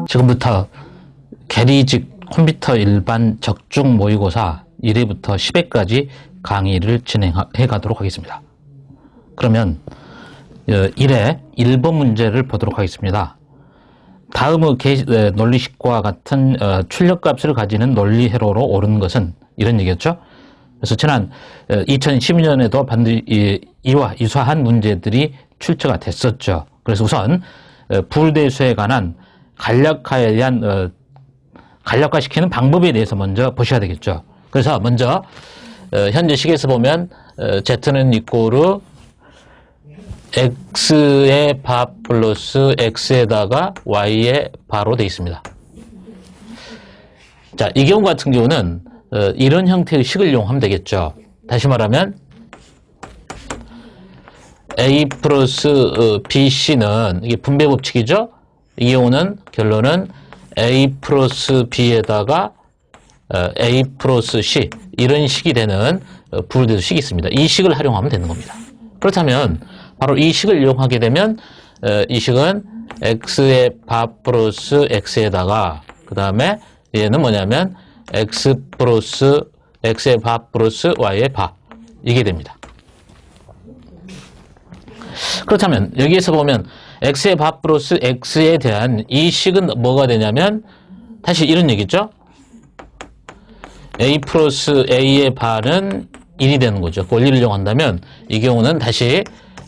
지금부터 계리직 컴퓨터 일반 적중 모의고사 1회부터 10회까지 강의를 진행해 가도록 하겠습니다. 그러면 1회 1번 문제를 보도록 하겠습니다. 다음의 논리식과 같은 출력값을 가지는 논리 회로로 오르는 것은, 이런 얘기였죠. 그래서 지난 2012년에도 반드시 이와 유사한 문제들이 출제가 됐었죠. 그래서 우선 부울대수에 관한 간략화에 대한 간략화시키는 방법에 대해서 먼저 보셔야 되겠죠. 그래서 먼저 현재 식에서 보면 Z는 이꼬르 X의 바 플러스 X에다가 Y의 바로 되어 있습니다. 자, 이 경우 같은 경우는 이런 형태의 식을 이용하면 되겠죠. 다시 말하면 A 플러스 BC는 이게 분배 법칙이죠. 이 경우는 결론은 A 플러스 B에다가 A 플러스 C, 이런 식이 되는 부울대수 식이 있습니다. 이 식을 활용하면 되는 겁니다. 그렇다면 바로 이 식을 이용하게 되면 이 식은 X의 바 플러스 X에다가 그 다음에 얘는 뭐냐면 X 플러스 X의 바 플러스 Y의 바, 이게 됩니다. 그렇다면 여기에서 보면 X의 바 플러스 X에 대한 이 식은 뭐가 되냐면 다시 이런 얘기죠. A 플러스 A의 바는 1이 되는 거죠. 원리를 이용한다면 이 경우는 다시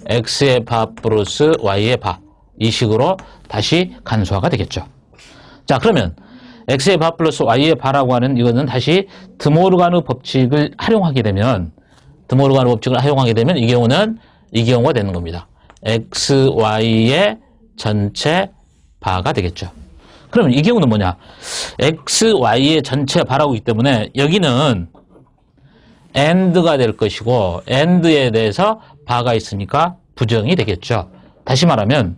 X의 바 플러스 Y의 바, 이 식으로 다시 간소화가 되겠죠. 자, 그러면 X의 바 플러스 Y의 바라고 하는 이거는 다시 드모르가누 법칙을 활용하게 되면 이 경우는 이 경우가 되는 겁니다. X, Y의 전체 바가 되겠죠. 그러면 이 경우는 뭐냐? X, Y의 전체 바라고 있기 때문에 여기는 AND가 될 것이고, AND에 대해서 바가 있으니까 부정이 되겠죠. 다시 말하면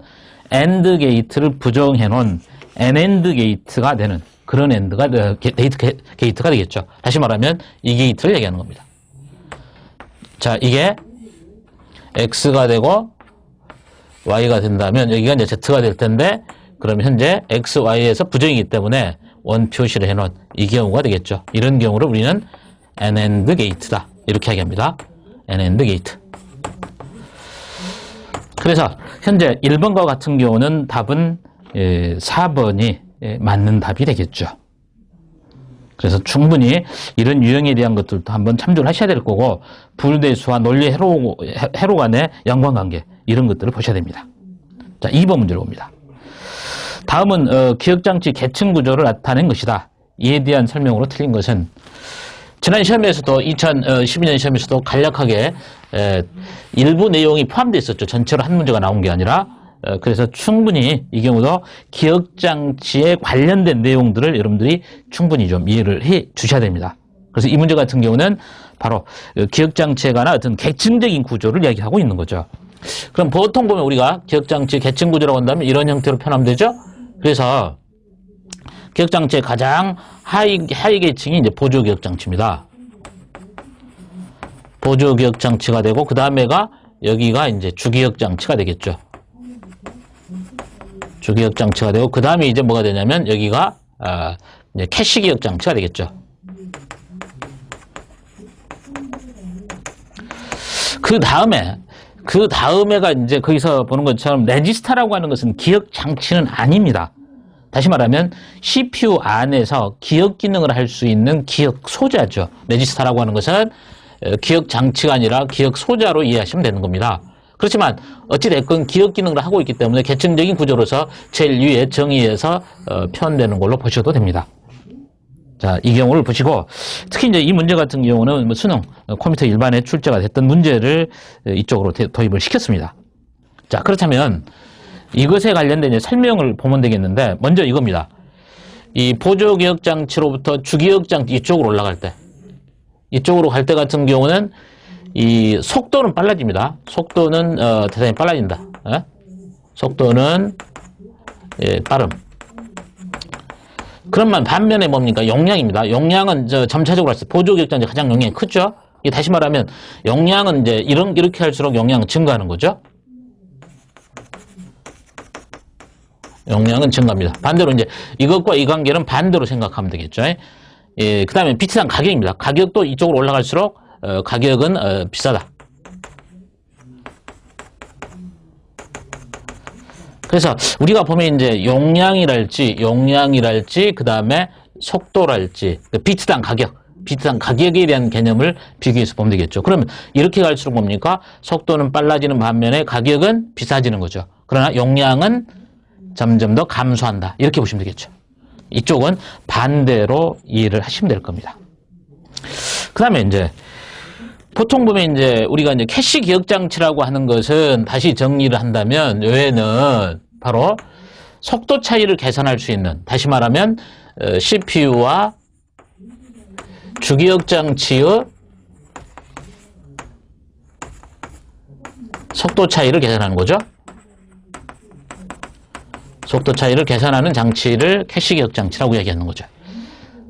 AND 게이트를 부정해 놓은 AND 게이트가 되는 그런 게이트가 되겠죠. 다시 말하면 이 게이트를 얘기하는 겁니다. 자, 이게 X가 되고 Y가 된다면 여기가 이제 Z가 될 텐데, 그러면 현재 X, Y에서 부정이기 때문에 원 표시를 해놓은 이 경우가 되겠죠. 이런 경우를 우리는 AND 게이트다, 이렇게 얘기합니다. AND 게이트. 그래서 현재 1번과 같은 경우는 답은 4번이 맞는 답이 되겠죠. 그래서 충분히 이런 유형에 대한 것들도 한번 참조를 하셔야 될 거고, 부울대수와 논리 회로 간의 연관관계, 이런 것들을 보셔야 됩니다. 자, 2번 문제를 봅니다. 다음은 기억장치 계층 구조를 나타낸 것이다. 이에 대한 설명으로 틀린 것은, 지난 시험에서도 2012년 시험에서도 간략하게 일부 내용이 포함되어 있었죠. 전체로 한 문제가 나온 게 아니라. 그래서 충분히 이 경우도 기억장치에 관련된 내용들을 여러분들이 충분히 좀 이해를 해 주셔야 됩니다. 그래서 이 문제 같은 경우는 바로 기억장치에 관한 어떤 계층적인 구조를 이야기하고 있는 거죠. 그럼 보통 보면 우리가 기억장치 계층 구조라고 한다면 이런 형태로 표현하면 되죠. 그래서 기억장치의 가장 하위 계층이 이제 보조기억장치입니다. 보조기억장치가 되고, 그 다음에가 여기가 이제 주기억장치가 되겠죠. 주기억장치가 되고, 그 다음에 이제 뭐가 되냐면 여기가 이제 캐시기억장치가 되겠죠. 그 다음에가 이제 거기서 보는 것처럼 레지스터라고 하는 것은 기억장치는 아닙니다. 다시 말하면 CPU 안에서 기억 기능을 할 수 있는 기억 소자죠. 레지스터라고 하는 것은 기억 장치가 아니라 기억 소자로 이해하시면 되는 겁니다. 그렇지만 어찌됐건 기억 기능을 하고 있기 때문에 계층적인 구조로서 제일 위에 정의에서 표현되는 걸로 보셔도 됩니다. 자, 이 경우를 보시고, 특히 이제 이 문제 같은 경우는 뭐 수능 컴퓨터 일반에 출제가 됐던 문제를 이쪽으로 도입을 시켰습니다. 자, 그렇다면 이것에 관련된 이제 설명을 보면 되겠는데, 먼저 이겁니다. 이 보조기억장치로부터 주기억장치 이쪽으로 올라갈 때, 이쪽으로 갈 때 같은 경우는 이 속도는 빨라집니다. 속도는 대단히 빨라진다. 속도는 빠름. 그러면 반면에 뭡니까? 용량입니다. 용량은 점차적으로 할수록 보조기억장치 가장 용량이 크죠. 다시 말하면 용량은 이제 이렇게 할수록 용량은 증가하는 거죠. 용량은 증가합니다. 반대로 이제 이것과 이 관계는 반대로 생각하면 되겠죠. 예, 그 다음에 비트당 가격입니다. 가격도 이쪽으로 올라갈수록 가격은 비싸다. 그래서 우리가 보면 이제 용량이랄지 그 다음에 속도랄지 비트당 가격에 대한 개념을 비교해서 보면 되겠죠. 그러면 이렇게 갈수록 뭡니까? 속도는 빨라지는 반면에 가격은 비싸지는 거죠. 그러나 용량은 점점 더 감소한다. 이렇게 보시면 되겠죠. 이쪽은 반대로 이해를 하시면 될 겁니다. 그 다음에 이제 보통 보면 이제 우리가 이제 캐시 기억 장치라고 하는 것은 다시 정리를 한다면 외에는 바로 속도 차이를 개선할 수 있는, 다시 말하면 CPU와 주기억 장치의 속도 차이를 계산하는 거죠. 속도 차이를 계산하는 장치를 캐시 기억 장치라고 얘기하는 거죠.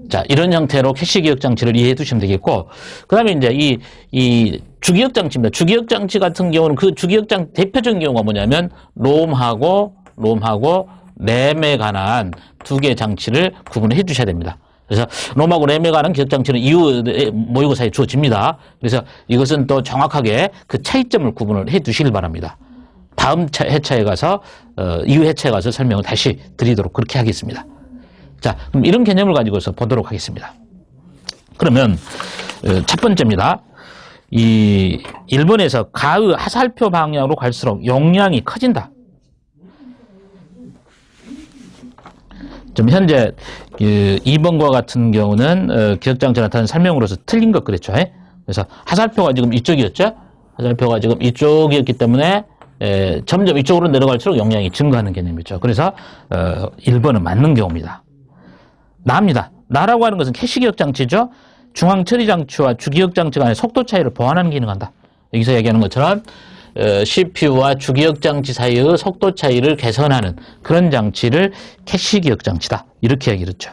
자, 이런 형태로 캐시 기억 장치를 이해해 두시면 되겠고, 그 다음에 이제 이 주기억 장치입니다. 주기억 장치 같은 경우는 그 주기억 장치 대표적인 경우가 뭐냐면 롬하고 램에 관한 두 개의 장치를 구분해 주셔야 됩니다. 그래서 롬하고 램에 관한 기억 장치는 이후 모의고사에 주어집니다. 그래서 이것은 또 정확하게 그 차이점을 구분을 해 두시길 바랍니다. 다음 회차에 가서 이후 회차에 가서 설명을 다시 드리도록 그렇게 하겠습니다. 자, 그럼 이런 개념을 가지고서 보도록 하겠습니다. 그러면 첫 번째입니다. 이 1번에서 가의 하살표 방향으로 갈수록 용량이 커진다. 좀 현재 2번과 같은 경우는 기억장치 나타나는 설명으로서 틀린 것 그랬죠. 그래서 하살표가 지금 이쪽이었죠. 하살표가 지금 이쪽이었기 때문에 점점 이쪽으로 내려갈수록 용량이 증가하는 개념이죠. 그래서 1번은 맞는 경우입니다. 나입니다. 나라고 하는 것은 캐시 기억 장치죠. 중앙 처리 장치와 주기억 장치 간의 속도 차이를 보완하는 기능을 한다. 여기서 얘기하는 것처럼 CPU와 주기억 장치 사이의 속도 차이를 개선하는 그런 장치를 캐시 기억 장치다. 이렇게 얘기를 했죠.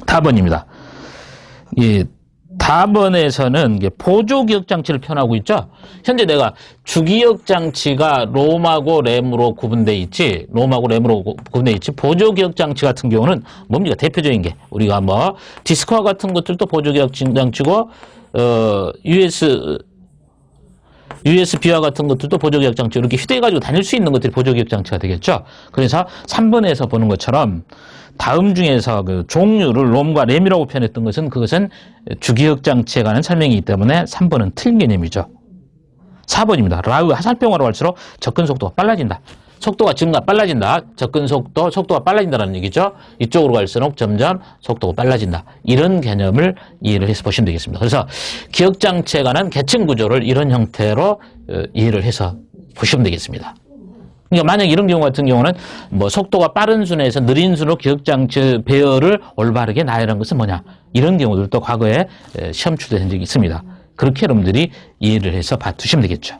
다번입니다. 이 다번에서는 보조 기억 장치를 표현하고 있죠. 현재 내가 주기억 장치가 롬하고 램으로 구분되어 있지, 보조 기억 장치 같은 경우는 뭡니까? 대표적인 게 우리가 뭐 디스크와 같은 것들도 보조 기억 장치고, USB와 같은 것들도 보조 기억 장치, 이렇게 휴대해가지고 다닐 수 있는 것들이 보조 기억 장치가 되겠죠. 그래서 3번에서 보는 것처럼 다음 중에서 그 종류를 롬과 램이라고 표현했던 것은 그것은 주기억 장치에 관한 설명이기 때문에 3번은 틀린 개념이죠. 4번입니다. 라의 하살표로 갈수록 접근 속도가 빨라진다. 속도가 빨라진다. 접근 속도가 빨라진다는 얘기죠. 이쪽으로 갈수록 점점 속도가 빨라진다. 이런 개념을 이해를 해서 보시면 되겠습니다. 그래서 기억 장치에 관한 계층 구조를 이런 형태로 이해를 해서 보시면 되겠습니다. 그러니까 만약 이런 경우 같은 경우는 뭐 속도가 빠른 순에서 느린 순으로 기억장치 배열을 올바르게 나열한 것은 뭐냐, 이런 경우들도 과거에 시험 출제된 적이 있습니다. 그렇게 여러분들이 이해를 해서 봐두시면 되겠죠.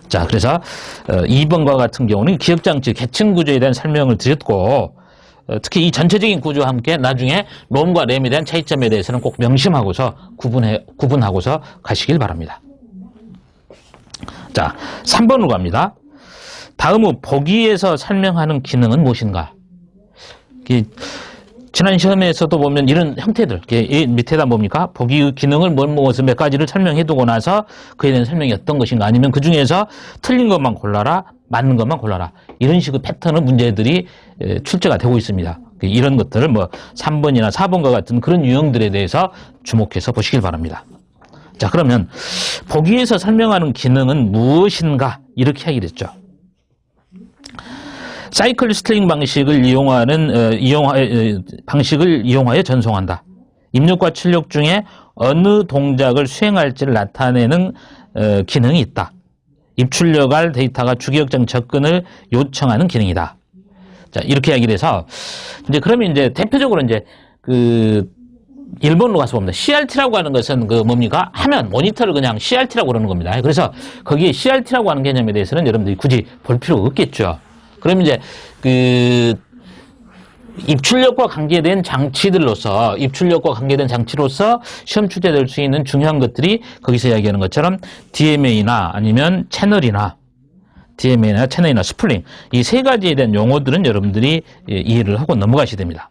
자, 그래서 2번과 같은 경우는 기억장치 계층 구조에 대한 설명을 드렸고, 특히 이 전체적인 구조와 함께 나중에 롬과 램에 대한 차이점에 대해서는 꼭 명심하고서 구분하고서 가시길 바랍니다. 자, 3번으로 갑니다. 다음은 보기에서 설명하는 기능은 무엇인가? 지난 시험에서도 보면 이런 형태들, 이 밑에다 뭡니까? 보기 기능을 무엇을 몇 가지를 설명해두고 나서 그에 대한 설명이 어떤 것인가, 아니면 그 중에서 틀린 것만 골라라, 맞는 것만 골라라, 이런 식의 패턴의 문제들이 출제가 되고 있습니다. 이런 것들을 뭐 3번이나 4번과 같은 그런 유형들에 대해서 주목해서 보시길 바랍니다. 자, 그러면 보기에서 설명하는 기능은 무엇인가, 이렇게 하기로 했죠. 사이클 스트링 방식을 이용하여 전송한다. 입력과 출력 중에 어느 동작을 수행할지를 나타내는 기능이 있다. 입출력할 데이터가 주기억장 접근을 요청하는 기능이다. 자, 이렇게 이야기를 해서 이제 그러면 이제 대표적으로 이제 1번으로 가서 봅니다. CRT라고 하는 것은 뭡니까? 화면, 모니터를 그냥 CRT라고 그러는 겁니다. 그래서 거기에 CRT라고 하는 개념에 대해서는 여러분들이 굳이 볼 필요가 없겠죠. 그럼 이제 입출력과 관계된 장치로서 시험 출제될 수 있는 중요한 것들이 거기서 이야기하는 것처럼 DMA나 아니면 채널이나 스플링 이 세 가지에 대한 용어들은 여러분들이 이해를 하고 넘어가셔야 됩니다.